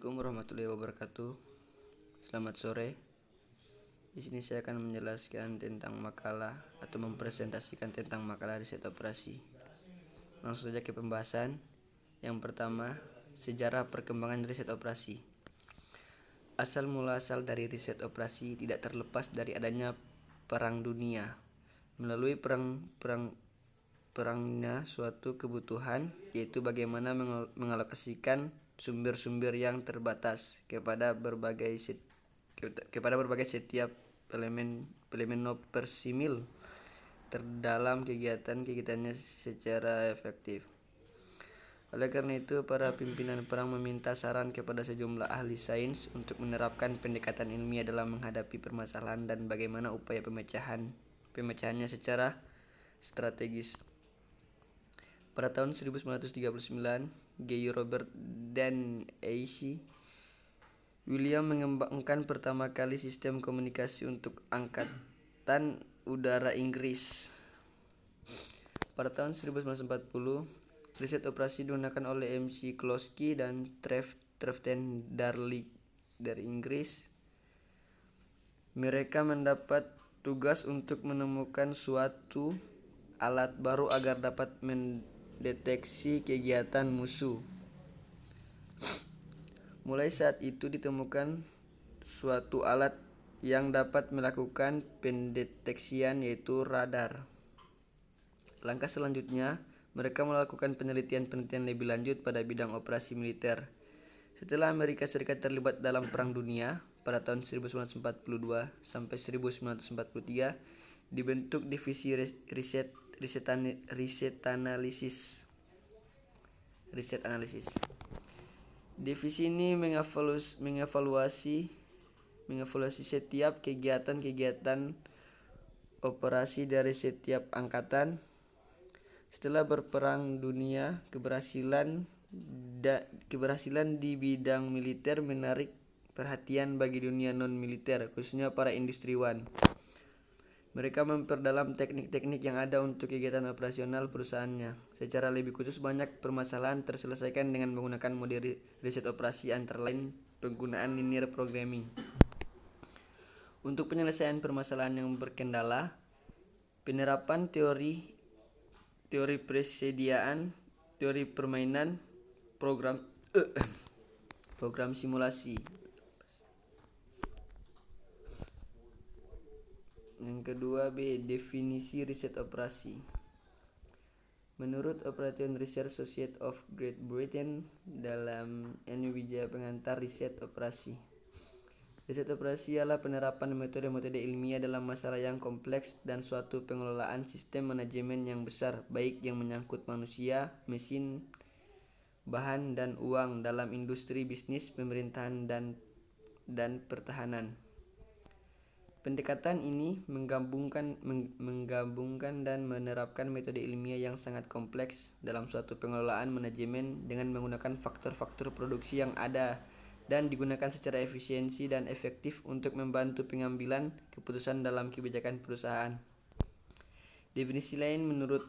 Assalamualaikum warahmatullahi wabarakatuh. Selamat sore. Di sini saya akan menjelaskan tentang makalah atau mempresentasikan tentang makalah riset operasi. Langsung saja ke pembahasan. Yang pertama, sejarah perkembangan riset operasi. Asal muasal dari riset operasi tidak terlepas dari adanya Perang Dunia. Melalui perangnya suatu kebutuhan, yaitu bagaimana mengalokasikan sumber-sumber yang terbatas kepada berbagai setiap elemen persimil terdalam kegiatannya secara efektif. Oleh karena itu, para pimpinan perang meminta saran kepada sejumlah ahli sains untuk menerapkan pendekatan ilmiah dalam menghadapi permasalahan dan bagaimana upaya pemecahannya secara strategis. Pada tahun 1939, Gay Robert dan A.C. William mengembangkan pertama kali sistem komunikasi untuk Angkatan Udara Inggris. Pada tahun 1940, riset operasi digunakan oleh McCloskey dan Treften Darling dari Inggris. Mereka mendapat tugas untuk menemukan suatu alat baru agar dapat mendeteksi kegiatan musuh. Mulai saat itu ditemukan suatu alat yang dapat melakukan pendeteksian, yaitu radar. Langkah selanjutnya, mereka melakukan penelitian lebih lanjut pada bidang operasi militer. Setelah Amerika Serikat terlibat dalam Perang Dunia pada tahun 1942 sampai 1943, dibentuk divisi riset analisis. Divisi ini mengevaluasi setiap kegiatan operasi dari setiap angkatan. Setelah berperang dunia, keberhasilan di bidang militer menarik perhatian bagi dunia non-militer, khususnya para industriwan. Mereka memperdalam teknik-teknik yang ada untuk kegiatan operasional perusahaannya. Secara lebih khusus, banyak permasalahan terselesaikan dengan menggunakan model riset operasi, antara lain penggunaan linear programming. Untuk penyelesaian permasalahan yang berkendala, penerapan teori persediaan, teori permainan, program simulasi. Yang kedua, definisi riset operasi. Menurut Operation Research Society of Great Britain dalam Wijaya Pengantar Riset Operasi, riset operasi ialah penerapan metode-metode ilmiah dalam masalah yang kompleks dan suatu pengelolaan sistem manajemen yang besar, baik yang menyangkut manusia, mesin, bahan, dan uang dalam industri, bisnis, pemerintahan, dan pertahanan. Pendekatan ini menggabungkan dan menerapkan metode ilmiah yang sangat kompleks dalam suatu pengelolaan manajemen dengan menggunakan faktor-faktor produksi yang ada dan digunakan secara efisiensi dan efektif untuk membantu pengambilan keputusan dalam kebijakan perusahaan. Definisi lain menurut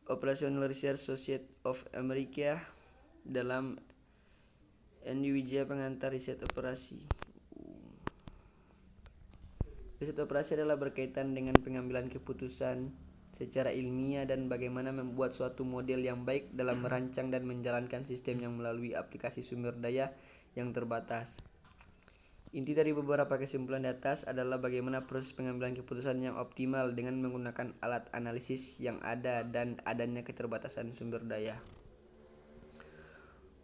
Operational Research Society of America dalam Wijaya Pengantar Riset Operasi. Riset operasi adalah berkaitan dengan pengambilan keputusan secara ilmiah dan bagaimana membuat suatu model yang baik dalam merancang dan menjalankan sistem yang melalui aplikasi sumber daya yang terbatas. Inti dari beberapa kesimpulan di atas adalah bagaimana proses pengambilan keputusan yang optimal dengan menggunakan alat analisis yang ada dan adanya keterbatasan sumber daya.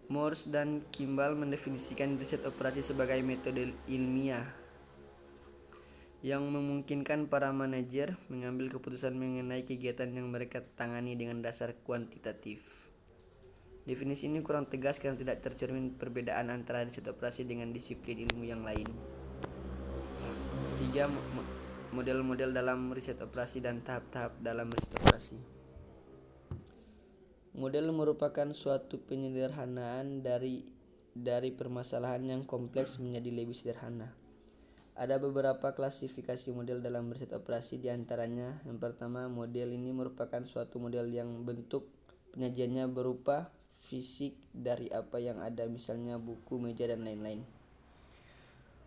Morse dan Kimball mendefinisikan riset operasi sebagai metode ilmiah yang memungkinkan para manajer mengambil keputusan mengenai kegiatan yang mereka tangani dengan dasar kuantitatif. Definisi ini kurang tegas karena tidak tercermin perbedaan antara riset operasi dengan disiplin ilmu yang lain. 3. Model-model dalam riset operasi dan tahap-tahap dalam riset operasi. Model merupakan suatu penyederhanaan dari permasalahan yang kompleks menjadi lebih sederhana. Ada beberapa klasifikasi model dalam riset operasi, di antaranya yang pertama, model ini merupakan suatu model yang bentuk penyajiannya berupa fisik dari apa yang ada, misalnya buku, meja, dan lain-lain.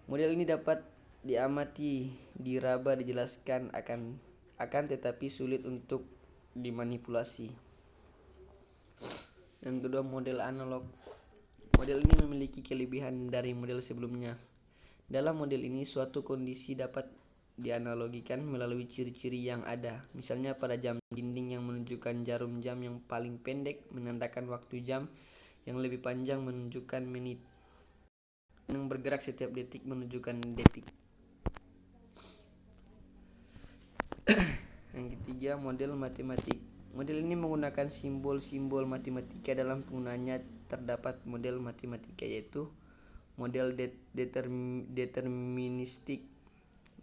Model ini dapat diamati, diraba, dijelaskan akan tetapi sulit untuk dimanipulasi. Yang kedua, model analog. Model ini memiliki kelebihan dari model sebelumnya. Dalam model ini, suatu kondisi dapat dianalogikan melalui ciri-ciri yang ada. Misalnya pada jam dinding yang menunjukkan jarum jam yang paling pendek menandakan waktu jam, yang lebih panjang menunjukkan menit, yang bergerak setiap detik menunjukkan detik. Yang ketiga, model matematik. Model ini menggunakan simbol-simbol matematika dalam penggunaannya. Terdapat model matematika yaitu model deterministik,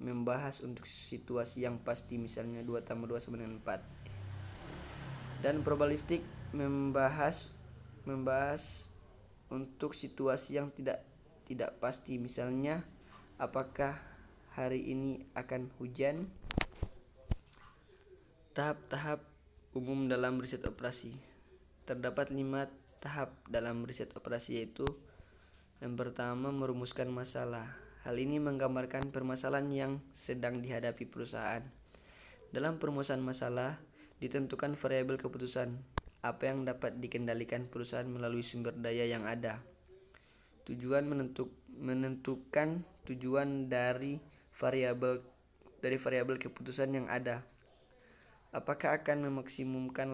membahas untuk situasi yang pasti, misalnya 2 tambah 2 sama dengan 4. Dan probabilistik, membahas untuk situasi yang tidak pasti, misalnya apakah hari ini akan hujan. Tahap-tahap umum dalam riset operasi. Terdapat 5 tahap dalam riset operasi, yaitu yang pertama, merumuskan masalah. Hal ini menggambarkan permasalahan yang sedang dihadapi perusahaan. Dalam perumusan masalah, ditentukan variabel keputusan, apa yang dapat dikendalikan perusahaan melalui sumber daya yang ada. Tujuan, menentukan tujuan dari variabel keputusan yang ada. Apakah akan memaksimumkan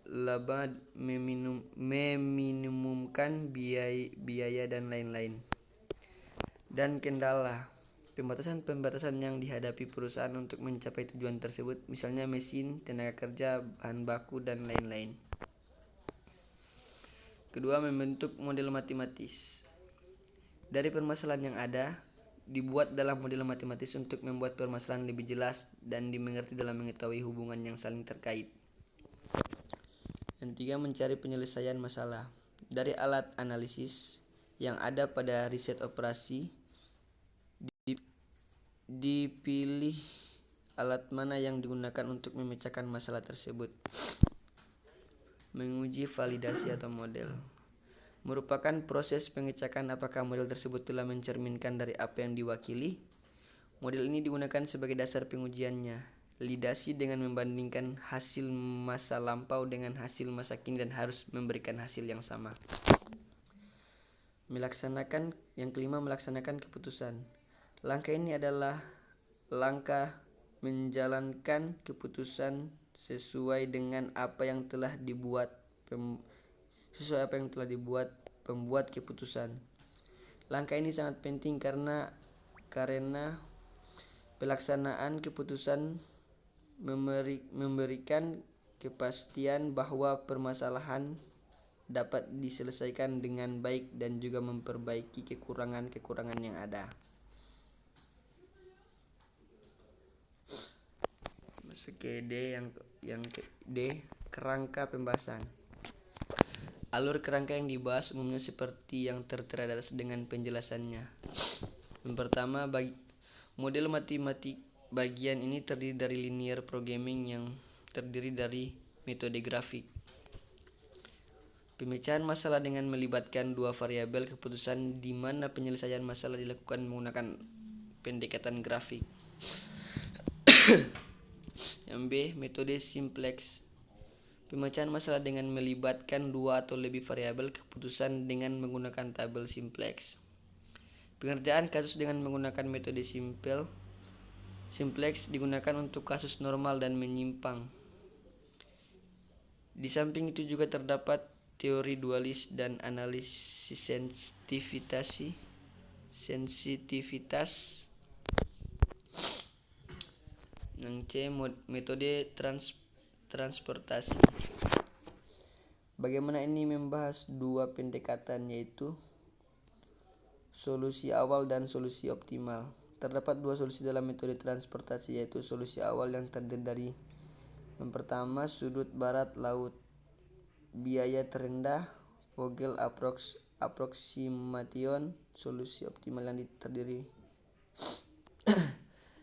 laba, meminimumkan biaya dan lain-lain. Dan kendala, pembatasan yang dihadapi perusahaan untuk mencapai tujuan tersebut, misalnya mesin, tenaga kerja, bahan baku, dan lain-lain. Kedua, membentuk model matematis. Dari permasalahan yang ada, dibuat dalam model matematis untuk membuat permasalahan lebih jelas dan dimengerti dalam mengetahui hubungan yang saling terkait. Yang tiga, mencari penyelesaian masalah. Dari alat analisis yang ada pada riset operasi, dipilih alat mana yang digunakan untuk memecahkan masalah tersebut. Menguji validasi atau model merupakan proses pengecekan apakah model tersebut telah mencerminkan dari apa yang diwakili. Model ini digunakan sebagai dasar pengujiannya. Validasi dengan membandingkan hasil masa lampau dengan hasil masa kini dan harus memberikan hasil yang sama. Yang kelima, melaksanakan keputusan. Langkah ini adalah langkah menjalankan keputusan sesuai apa yang telah dibuat pembuat keputusan. Langkah ini sangat penting karena pelaksanaan keputusan memberikan kepastian bahwa permasalahan dapat diselesaikan dengan baik dan juga memperbaiki kekurangan yang ada. Masuk ke D, yang D, kerangka pembahasan. Alur kerangka yang dibahas umumnya seperti yang tertera di atas dengan penjelasannya. Yang pertama, model matematik bagian ini terdiri dari linear programming yang terdiri dari metode grafik. Pemecahan masalah dengan melibatkan 2 variabel keputusan, di mana penyelesaian masalah dilakukan menggunakan pendekatan grafik. Yang B, metode simplex. Pemecahan masalah dengan melibatkan 2 atau lebih variabel keputusan dengan menggunakan tabel simplex. Pengerjaan kasus dengan menggunakan metode simplex digunakan untuk kasus normal dan menyimpang. Di samping itu juga terdapat teori dualis dan analisis sensitivitas. Yang C, metode transportasi. Bagaimana ini membahas 2 pendekatan, yaitu solusi awal dan solusi optimal. Terdapat 2 solusi dalam metode transportasi, yaitu solusi awal yang terdiri dari yang pertama, sudut barat laut, biaya terendah, Vogel approximation. Solusi optimal yang terdiri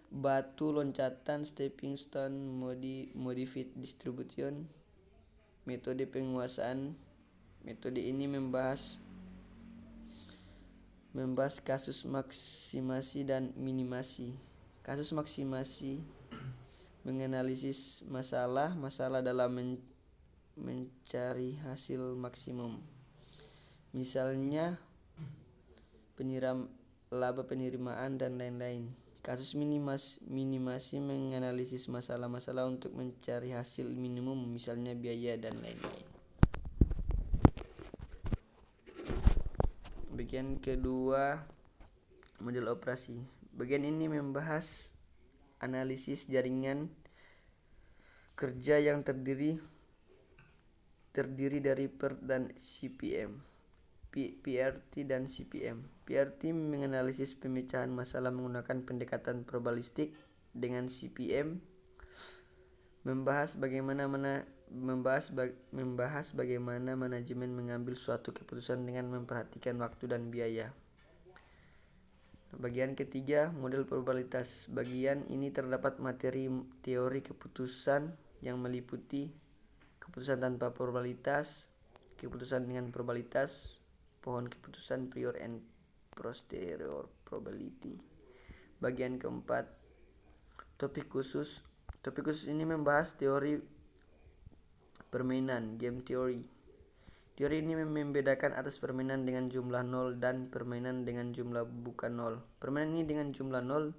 batu loncatan, stepping stone, modified distribution, metode penguasaan Metode ini membahas kasus maksimasi dan minimasi. Kasus maksimasi menganalisis masalah dalam mencari hasil maksimum. Misalnya laba penerimaan dan lain-lain. Kasus minimasi menganalisis masalah untuk mencari hasil minimum, misalnya biaya dan lain-lain. Bagian kedua, model operasi. Bagian ini membahas analisis jaringan kerja yang terdiri dari PERT dan CPM. PRT dan CPM. PRT menganalisis pemecahan masalah menggunakan pendekatan probabilistik, dengan CPM membahas bagaimana manajemen mengambil suatu keputusan dengan memperhatikan waktu dan biaya. Bagian ketiga, model probabilitas. Bagian ini terdapat materi teori keputusan yang meliputi keputusan tanpa probabilitas, keputusan dengan probabilitas, pohon keputusan prior and posterior probability. Bagian keempat, topik khusus. Topik khusus ini membahas teori permainan, game theory. Teori ini membedakan atas permainan dengan jumlah 0 dan permainan dengan jumlah bukan 0. Permainan ini dengan jumlah 0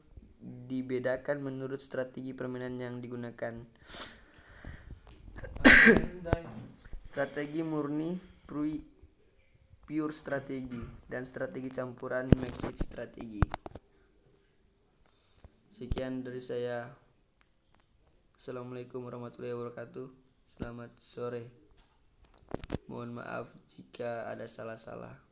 dibedakan menurut strategi permainan yang digunakan. Strategi murni, pure strategi, dan strategi campuran, mixed strategi. Sekian dari saya. Assalamualaikum warahmatullahi wabarakatuh. Selamat sore. Mohon maaf jika ada salah-salah.